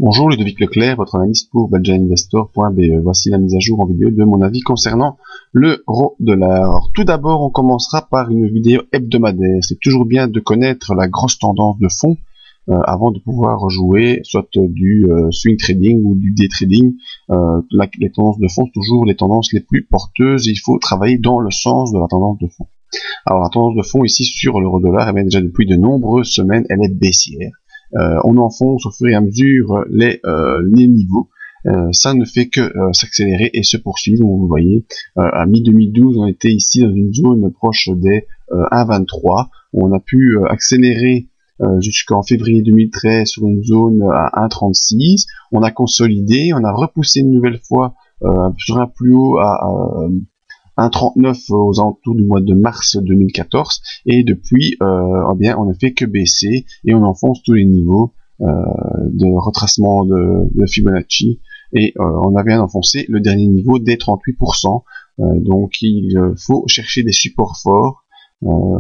Bonjour, Ludovic Leclerc, votre analyste pour belgianinvestor.be. Voici la mise à jour en vidéo de mon avis concernant l'euro dollar. Alors, tout d'abord, on commencera par une vidéo hebdomadaire. C'est toujours bien de connaître la grosse tendance de fond avant de pouvoir jouer soit du swing trading ou du day trading. Les tendances de fond sont toujours les tendances les plus porteuses. Il faut travailler dans le sens de la tendance de fond. Alors, la tendance de fond ici sur l'euro dollar, eh bien, déjà depuis de nombreuses semaines, elle est baissière. On enfonce au fur et à mesure les niveaux. Ça ne fait que s'accélérer et se poursuivre. Vous voyez, à mi-2012, on était ici dans une zone proche des 1,23. On a pu accélérer jusqu'en février 2013 sur une zone à 1,36. On a consolidé, on a repoussé une nouvelle fois sur un plus haut à 1,39 aux alentours du mois de mars 2014, et depuis eh bien, on ne fait que baisser et on enfonce tous les niveaux de retracement de Fibonacci, et on a bien enfoncé le dernier niveau des 38%. Donc il faut chercher des supports forts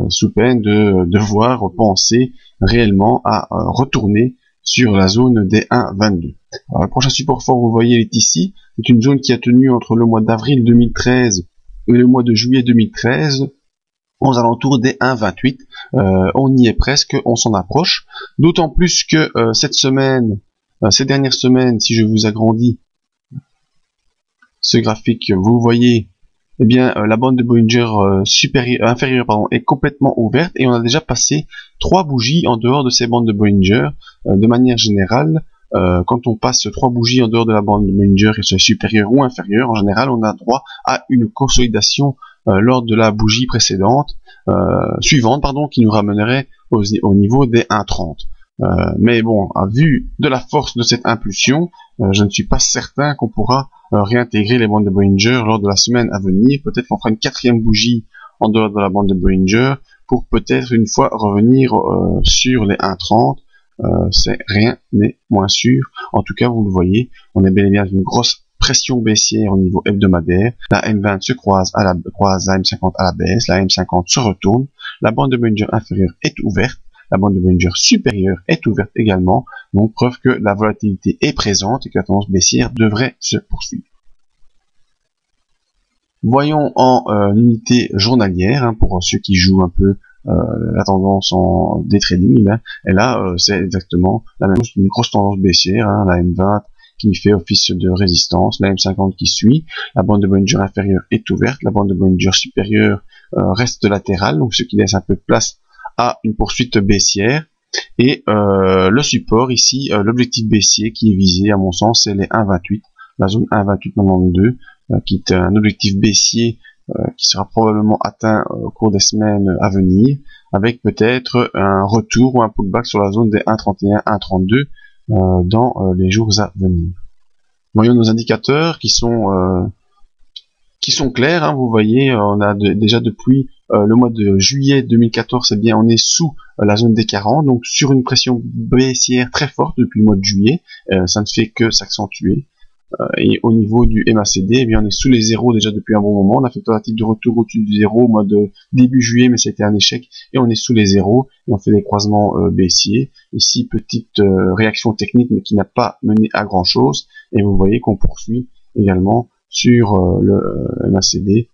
sous peine de devoir penser réellement à retourner sur la zone des 1,22. Alors, le prochain support fort, vous voyez, est ici. C'est une zone qui a tenu entre le mois d'avril 2013 et le mois de juillet 2013 aux alentours des 1,28. On y est presque, on s'en approche. D'autant plus que cette semaine, ces dernières semaines, si je vous agrandis ce graphique, vous voyez, eh bien, la bande de Bollinger inférieure est complètement ouverte, et on a déjà passé 3 bougies en dehors de ces bandes de Bollinger. De manière générale, quand on passe 3 bougies en dehors de la bande de Bollinger, qu'elle soit supérieure ou inférieure, en général, on a droit à une consolidation lors de la bougie précédente, suivante, qui nous ramènerait au niveau des 1,30. Mais bon, à vue de la force de cette impulsion, je ne suis pas certain qu'on pourra réintégrer les bandes de Bollinger lors de la semaine à venir. Peut-être qu'on fera une 4e bougie en dehors de la bande de Bollinger pour peut-être une fois revenir sur les 1,30. C'est rien mais moins sûr. En tout cas, vous le voyez, on est bel et bien dans une grosse pression baissière au niveau hebdomadaire. La M20 se croise la M50 à la baisse, la M50 se retourne, la bande de Bollinger inférieure est ouverte, la bande de Bollinger supérieure est ouverte également, donc preuve que la volatilité est présente et que la tendance baissière devrait se poursuivre. Voyons en unité journalière, pour ceux qui jouent un peu la tendance en day trading, et là c'est exactement la même chose, une grosse tendance baissière, la M20 qui fait office de résistance, la M50 qui suit, la bande de Bollinger inférieure est ouverte, la bande de Bollinger supérieure reste latérale, donc ce qui laisse un peu de place à une poursuite baissière, et le support ici, l'objectif baissier qui est visé à mon sens, c'est les 1,28, la zone 1,2892, qui est un objectif baissier qui sera probablement atteint au cours des semaines à venir, avec peut-être un retour ou un pullback sur la zone des 1,31, 1,32 dans les jours à venir. Voyons nos indicateurs qui sont clairs, vous voyez, on a déjà depuis le mois de juillet 2014, eh bien, on est sous la zone des 40, donc sur une pression baissière très forte depuis le mois de juillet, ça ne fait que s'accentuer. Et au niveau du MACD, eh bien, on est sous les zéros déjà depuis un bon moment. On a fait une tentative de retour au-dessus du zéro au mois de début juillet, mais c'était un échec, et on est sous les zéros et on fait des croisements baissiers. Ici, petite réaction technique, mais qui n'a pas mené à grand chose, et vous voyez qu'on poursuit également sur le MACD,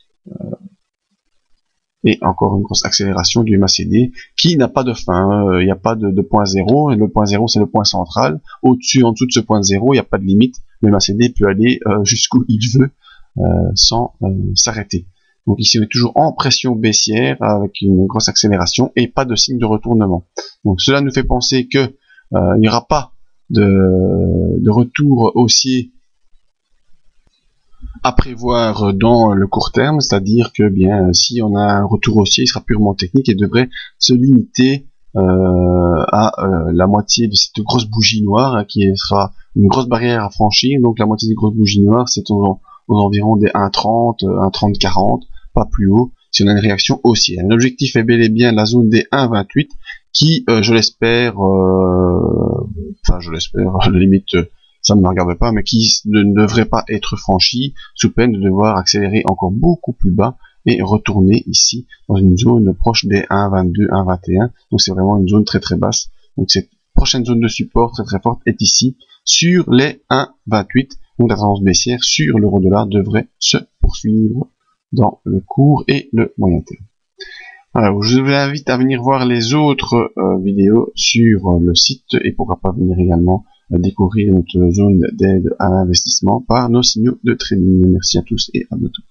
et encore une grosse accélération du MACD qui n'a pas de fin. Il n'y a pas de point zéro. Le point zéro, c'est le point central. Au-dessus, en dessous de ce point zéro, il n'y a pas de limite. Le MACD peut aller jusqu'où il veut sans s'arrêter. Donc ici, on est toujours en pression baissière avec une grosse accélération et pas de signe de retournement. Donc cela nous fait penser que il n'y aura pas de retour haussier à prévoir dans le court terme, c'est-à-dire que bien si on a un retour haussier, il sera purement technique et devrait se limiter à la moitié de cette grosse bougie noire, qui sera une grosse barrière à franchir. Donc la moitié des grosses bougies noires, c'est aux environs des 1,30, 1,30-40, pas plus haut, si on a une réaction haussière. L'objectif est bel et bien la zone des 1,28 qui, je l'espère, à la limite, ça ne me regarde pas, mais qui ne devrait pas être franchi, sous peine de devoir accélérer encore beaucoup plus bas et retourner ici dans une zone proche des 1,22, 1,21. Donc c'est vraiment une zone très très basse. Donc c'est prochaine zone de support très forte est ici, sur les 1,28. Donc la tendance baissière sur l'euro-dollar devrait se poursuivre dans le court et le moyen terme. Voilà, je vous invite à venir voir les autres vidéos sur le site et pourquoi pas venir également découvrir notre zone d'aide à l'investissement par nos signaux de trading. Merci à tous et à bientôt.